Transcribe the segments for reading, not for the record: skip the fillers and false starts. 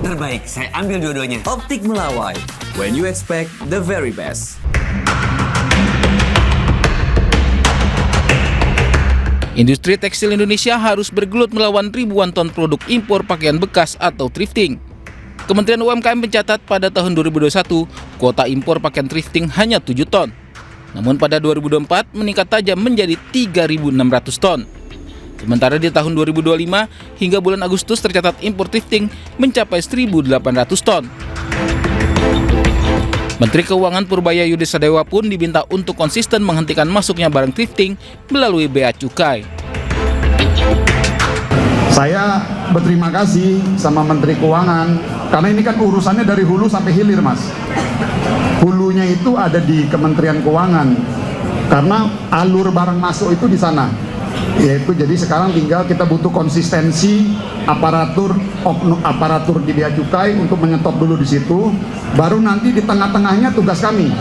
terbaik. Saya ambil dua-duanya. Optik Melawai, when you expect the very best. Industri tekstil Indonesia harus bergelut melawan ribuan ton produk impor pakaian bekas atau thrifting. Kementerian UMKM mencatat pada tahun 2021, kuota impor pakaian thrifting hanya 7 ton. Namun pada 2024 meningkat tajam menjadi 3.600 ton. Sementara di tahun 2025 hingga bulan Agustus tercatat impor thrifting mencapai 1.800 ton. Menteri Keuangan Purbaya Yudi Sadewa pun diminta untuk konsisten menghentikan masuknya barang thrifting melalui bea cukai. Saya berterima kasih sama Menteri Keuangan karena ini kan urusannya dari hulu sampai hilir, Mas. Hulunya itu ada di Kementerian Keuangan karena alur barang masuk itu di sana. Yaitu jadi sekarang tinggal kita butuh konsistensi aparatur di bea cukai untuk menyetop dulu di situ, baru nanti di tengah-tengahnya tugas kami.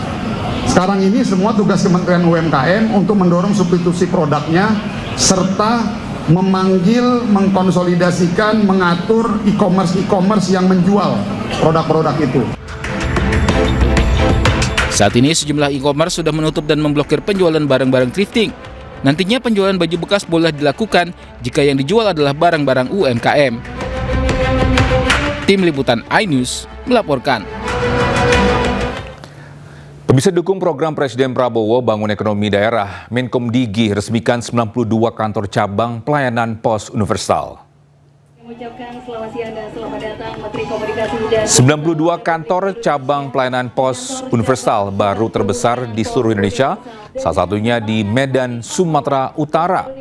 Sekarang ini semua tugas Kementerian UMKM untuk mendorong substitusi produknya serta memanggil, mengkonsolidasikan, mengatur e-commerce yang menjual produk-produk itu. Saat ini sejumlah e-commerce sudah menutup dan memblokir penjualan barang-barang thrifting. Nantinya penjualan baju bekas boleh dilakukan jika yang dijual adalah barang-barang UMKM. Tim Liputan iNews melaporkan. Pemirsa, dukung program Presiden Prabowo Bangun Ekonomi Daerah, Menkomdigi resmikan 92 kantor cabang pelayanan pos universal. 92 kantor cabang pelayanan pos universal baru terbesar di seluruh Indonesia, salah satunya di Medan, Sumatera Utara.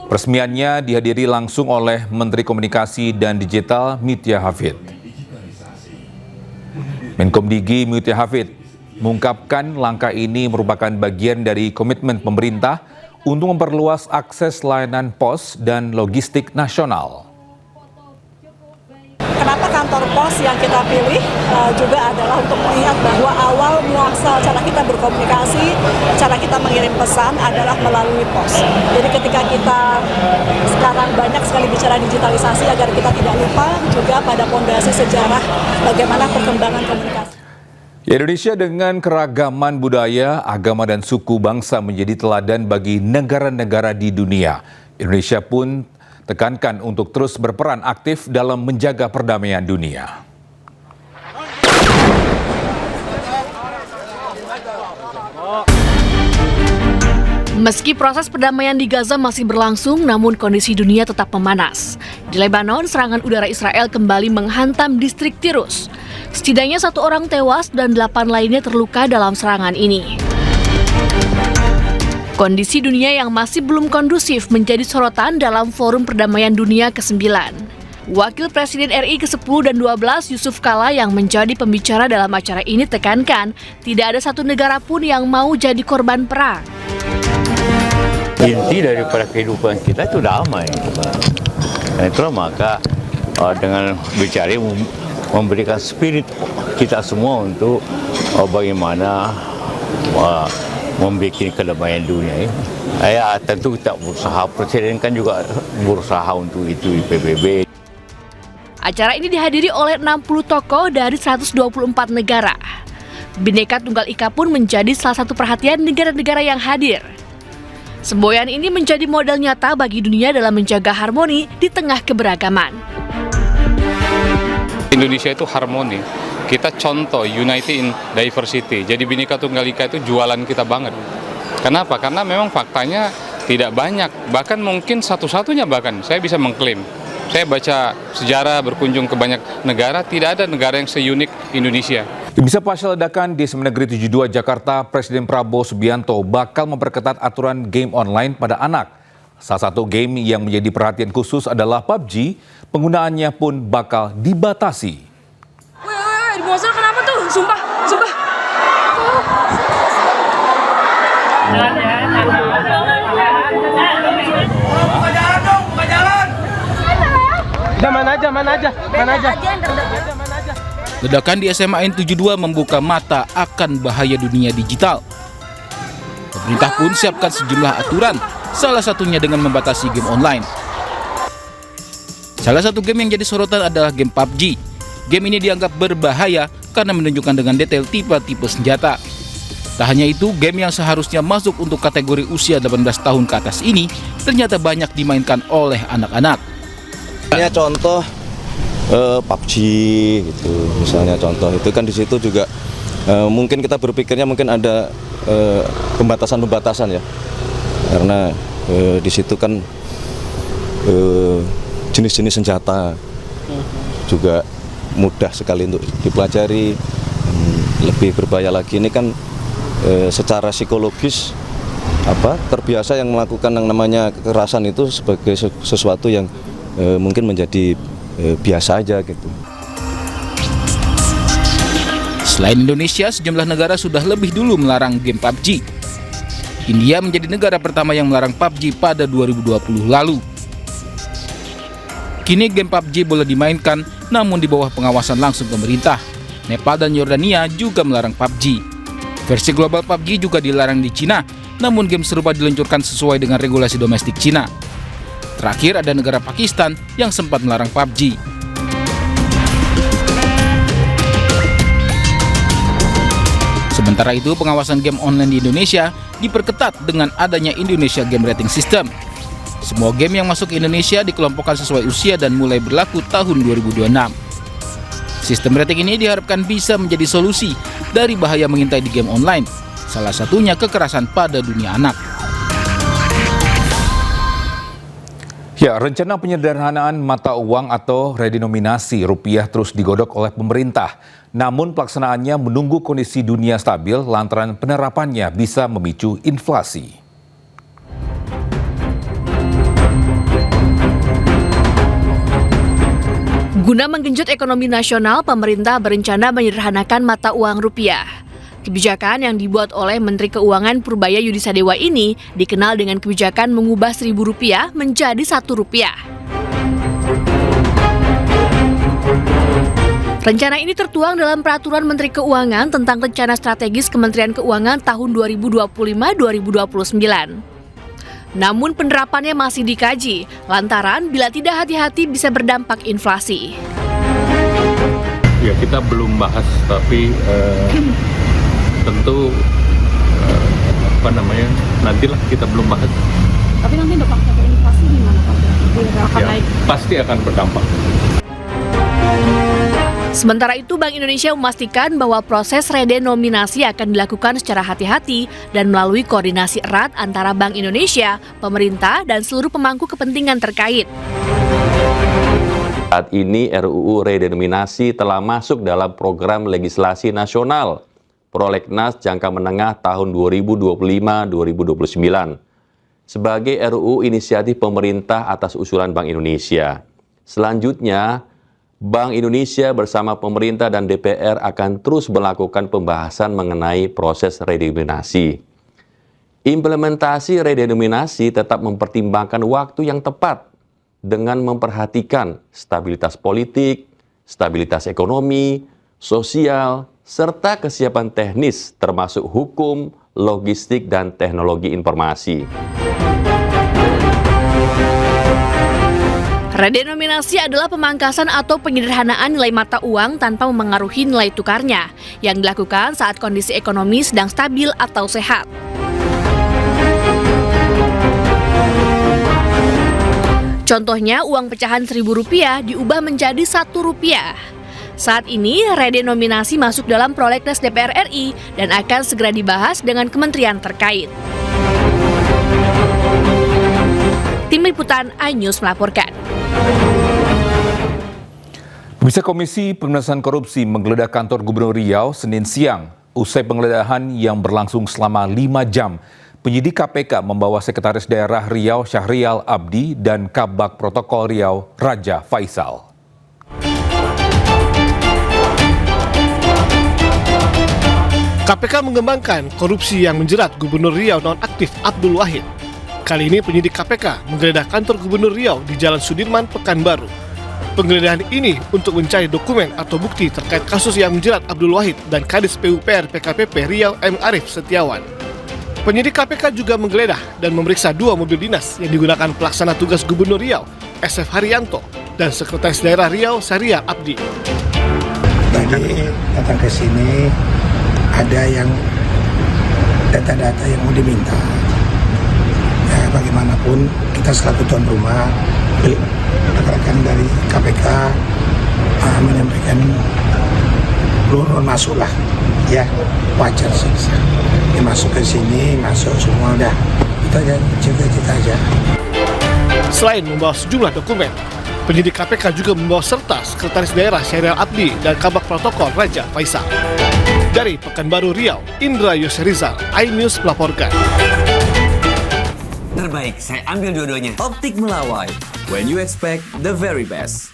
Peresmiannya dihadiri langsung oleh Menteri Komunikasi dan Digital Mutia Hafid. Menkomdigi Mutia Hafid mengungkapkan langkah ini merupakan bagian dari komitmen pemerintah untuk memperluas akses layanan pos dan logistik nasional. Kenapa kantor pos yang kita pilih juga adalah untuk melihat bahwa awal muasal cara kita berkomunikasi, cara kita mengirim pesan adalah melalui pos. Jadi ketika kita sekarang banyak sekali bicara digitalisasi, agar kita tidak lupa juga pada fondasi sejarah bagaimana perkembangan komunikasi. Indonesia dengan keragaman budaya, agama dan suku bangsa menjadi teladan bagi negara-negara di dunia. Indonesia pun tekankan untuk terus berperan aktif dalam menjaga perdamaian dunia. Meski proses perdamaian di Gaza masih berlangsung, namun kondisi dunia tetap memanas. Di Lebanon, serangan udara Israel kembali menghantam distrik Tirus. Setidaknya 1 orang tewas dan 8 lainnya terluka dalam serangan ini. Kondisi dunia yang masih belum kondusif menjadi sorotan dalam Forum Perdamaian Dunia ke-9. Wakil Presiden RI ke-10 dan 12 Yusuf Kala yang menjadi pembicara dalam acara ini tekankan tidak ada satu negara pun yang mau jadi korban perang. Inti daripada kehidupan kita itu damai. Dan itulah maka dengan bicara memberikan spirit kita semua untuk bagaimana membuat kedamaian dunia ini. Ya tentu kita berusaha, Presiden kan juga berusaha untuk itu di PBB. Acara ini dihadiri oleh 60 tokoh dari 124 negara. Bhinneka Tunggal Ika pun menjadi salah satu perhatian negara-negara yang hadir. Semboyan ini menjadi modal nyata bagi dunia dalam menjaga harmoni di tengah keberagaman. Indonesia itu harmoni. Kita contoh Unity in Diversity. Jadi Bhinneka Tunggal Ika itu jualan kita banget. Kenapa? Karena memang faktanya tidak banyak. Bahkan mungkin satu-satunya saya bisa mengklaim. Saya baca sejarah berkunjung ke banyak negara, tidak ada negara yang seunik Indonesia. Bisa pasca ledakan di Semen Negeri 72 Jakarta, Presiden Prabowo Subianto bakal memperketat aturan game online pada anak. Salah satu game yang menjadi perhatian khusus adalah PUBG, penggunaannya pun bakal dibatasi. Di bawah kenapa tuh? Sumpah. Buka jalan. Mana aja. Ledakan di SMA N72 membuka mata akan bahaya dunia digital. Pemerintah pun siapkan sejumlah aturan, salah satunya dengan membatasi game online. Salah satu game yang jadi sorotan adalah game PUBG. Game ini dianggap berbahaya karena menunjukkan dengan detail tipe-tipe senjata. Tak hanya itu, game yang seharusnya masuk untuk kategori usia 18 tahun ke atas ini ternyata banyak dimainkan oleh anak-anak. Misalnya contoh PUBG gitu, misalnya contoh itu kan di situ juga mungkin kita berpikirnya mungkin ada pembatasan-pembatasan ya, karena di situ kan jenis-jenis senjata juga mudah sekali untuk dipelajari. Lebih berbahaya lagi ini kan secara psikologis terbiasa yang melakukan yang namanya kekerasan itu sebagai sesuatu yang mungkin menjadi biasa aja gitu. Selain Indonesia, sejumlah negara sudah lebih dulu melarang game PUBG. India menjadi negara pertama yang melarang PUBG pada 2020 lalu. Kini game PUBG boleh dimainkan, namun di bawah pengawasan langsung pemerintah. Nepal dan Yordania juga melarang PUBG. Versi global PUBG juga dilarang di Cina, namun game serupa diluncurkan sesuai dengan regulasi domestik Cina. Terakhir ada negara Pakistan yang sempat melarang PUBG. Sementara itu, pengawasan game online di Indonesia diperketat dengan adanya Indonesia Game Rating System. Semua game yang masuk ke Indonesia dikelompokkan sesuai usia dan mulai berlaku tahun 2026. Sistem rating ini diharapkan bisa menjadi solusi dari bahaya mengintai di game online, salah satunya kekerasan pada dunia anak. Ya, rencana penyederhanaan mata uang atau redenominasi rupiah terus digodok oleh pemerintah. Namun pelaksanaannya menunggu kondisi dunia stabil lantaran penerapannya bisa memicu inflasi. Guna menggenjot ekonomi nasional, pemerintah berencana menyederhanakan mata uang rupiah. Kebijakan yang dibuat oleh Menteri Keuangan Purbaya Yudisadewa ini dikenal dengan kebijakan mengubah Rp1.000 menjadi Rp1. Rencana ini tertuang dalam Peraturan Menteri Keuangan tentang Rencana Strategis Kementerian Keuangan tahun 2025-2029. Namun penerapannya masih dikaji, lantaran bila tidak hati-hati bisa berdampak inflasi. Ya, kita belum bahas, tapi tentu nantilah kita belum bahas. Tapi nanti dampaknya ke inflasi gimana Pak? Akan naik? Pasti akan berdampak. Sementara itu, Bank Indonesia memastikan bahwa proses redenominasi akan dilakukan secara hati-hati dan melalui koordinasi erat antara Bank Indonesia, pemerintah, dan seluruh pemangku kepentingan terkait. Saat ini RUU redenominasi telah masuk dalam program legislasi nasional Prolegnas jangka menengah tahun 2025-2029 sebagai RUU inisiatif pemerintah atas usulan Bank Indonesia. Selanjutnya, Bank Indonesia bersama pemerintah dan DPR akan terus melakukan pembahasan mengenai proses redenominasi. Implementasi redenominasi tetap mempertimbangkan waktu yang tepat dengan memperhatikan stabilitas politik, stabilitas ekonomi, sosial, serta kesiapan teknis termasuk hukum, logistik, dan teknologi informasi. Redenominasi adalah pemangkasan atau penyederhanaan nilai mata uang tanpa memengaruhi nilai tukarnya, yang dilakukan saat kondisi ekonomi sedang stabil atau sehat. Contohnya, uang pecahan Rp1.000 diubah menjadi Rp1. Saat ini, redenominasi masuk dalam Prolegnas DPR RI dan akan segera dibahas dengan kementerian terkait. Tim Liputan iNews melaporkan. Pemirsa, Komisi Pemberantasan Korupsi menggeledah kantor Gubernur Riau Senin siang. Usai penggeledahan yang berlangsung selama 5 jam, penyidik KPK membawa Sekretaris Daerah Riau Syahrial Abdi dan Kabak Protokol Riau Raja Faisal. KPK mengembangkan korupsi yang menjerat Gubernur Riau nonaktif Abdul Wahid. Kali ini penyidik KPK menggeledah kantor Gubernur Riau di Jalan Sudirman, Pekanbaru. Penggeledahan ini untuk mencari dokumen atau bukti terkait kasus yang menjerat Abdul Wahid dan Kadis PUPR PKPP Riau M. Arif Setiawan. Penyidik KPK juga menggeledah dan memeriksa 2 mobil dinas yang digunakan pelaksana tugas Gubernur Riau, SF Haryanto, dan Sekretaris Daerah Riau Syahrial Abdi. Jadi datang ke sini ada yang data-data yang mau diminta. Ya, bagaimanapun kita selaku tuan rumah, rekan-rekan dari KPK menyampaikan belum masuk lah, ya wajar sih. Ya, masuk ke sini, masuk semua udah. Itu aja, cita-cita aja. Selain membawa sejumlah dokumen, penyidik KPK juga membawa serta Sekretaris Daerah Syariah Abdi dan Kabak Protokol Raja Faisal. Dari Pekanbaru Riau, Indra Yoserizal, iNews melaporkan. Terbaik, saya ambil dua-duanya. Optik Melawai. When you expect the very best.